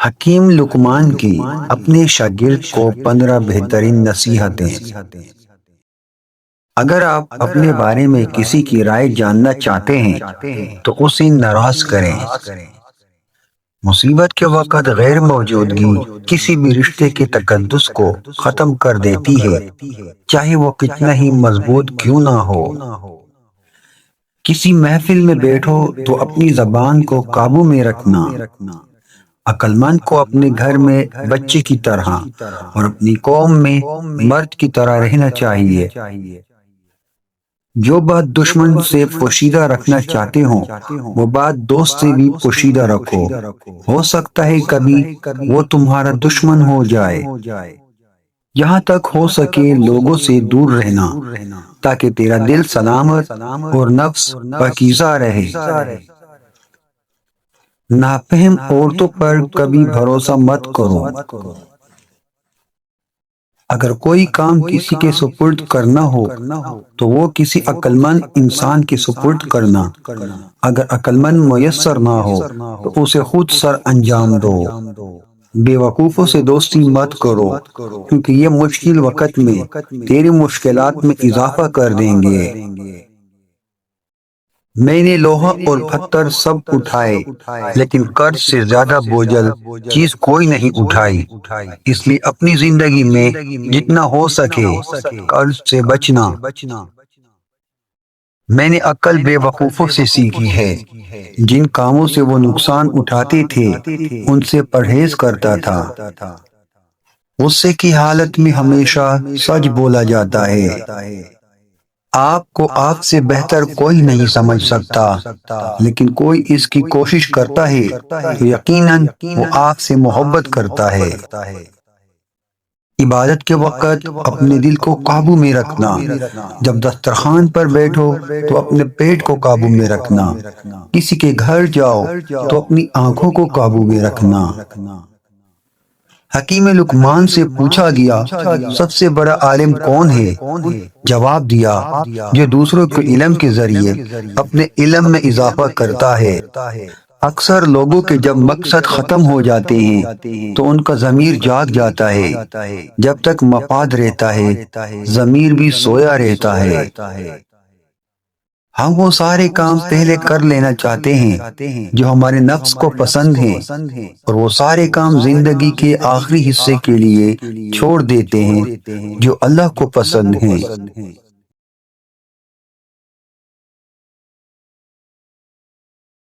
حکیم لقمان کی اپنے شاگرد کو 15 بہترین نصیحتیں۔ اگر آپ اپنے بارے میں کسی کی رائے جاننا چاہتے ہیں تو اسے ناراض کریں۔ مصیبت کے وقت غیر موجودگی کسی بھی رشتے کے تقدس کو ختم کر دیتی ہے، چاہے وہ کتنا ہی مضبوط کیوں نہ ہو۔ کسی محفل میں بیٹھو تو اپنی زبان کو قابو میں رکھنا۔ عقل مند کو اپنے گھر میں بچے کی طرح اور اپنی قوم میں مرد کی طرح رہنا چاہیے۔ جو بات دشمن سے پوشیدہ رکھنا چاہتے ہوں وہ بات دوست سے بھی پوشیدہ رکھو، ہو سکتا ہے کبھی وہ تمہارا دشمن ہو جائے۔ یہاں تک ہو سکے لوگوں سے دور رہنا تاکہ تیرا دل سلامت اور نفس پاکیزہ رہے۔ نافہم عورتوں پر کبھی بھروسہ مت کرو۔ اگر کوئی کام کسی کے سپرد کرنا ہو تو وہ کسی عقل مند انسان کے سپرد کرنا۔ اگر عقل مند میسر نہ ہو تو اسے خود سر انجام دو۔ بے وقوفوں سے دوستی مت کرو کیونکہ یہ مشکل وقت میں تیری مشکلات میں اضافہ کر دیں گے۔ میں نے لوہا اور پتھر سب اٹھائے لیکن قرض سے زیادہ بوجھل چیز کوئی نہیں اٹھائی، اس لیے اپنی زندگی میں جتنا ہو سکے قرض سے بچنا۔ میں نے عقل بے وقوفوں سے سیکھی ہے، جن کاموں سے وہ نقصان اٹھاتے تھے ان سے پرہیز کرتا تھا۔ غصے کی حالت میں ہمیشہ سچ بولا جاتا ہے۔ آپ کو آپ سے بہتر کوئی نہیں سمجھ سکتا، لیکن کوئی اس کی کوشش کرتا ہے تو یقیناً وہ آپ سے محبت کرتا ہے۔ عبادت کے وقت اپنے دل کو قابو میں رکھنا۔ جب دسترخوان پر بیٹھو تو اپنے پیٹ کو قابو میں رکھنا۔ کسی کے گھر جاؤ تو اپنی آنکھوں کو قابو میں رکھنا۔ حکیم لقمان سے پوچھا گیا سب سے بڑا عالم کون ہے؟ جواب دیا جو دوسروں کے علم کے ذریعے اپنے علم میں اضافہ کرتا ہے۔ اکثر لوگوں کے جب مقصد ختم ہو جاتے ہیں تو ان کا ضمیر جاگ جاتا ہے، جب تک مفاد رہتا ہے ضمیر بھی سویا رہتا ہے۔ ہم وہ سارے کام پہلے کر لینا چاہتے ہیں جو ہمارے نفس کو پسند ہیں، اور وہ سارے کام زندگی کے آخری حصے کے لیے چھوڑ دیتے ہیں جو اللہ کو پسند ہیں۔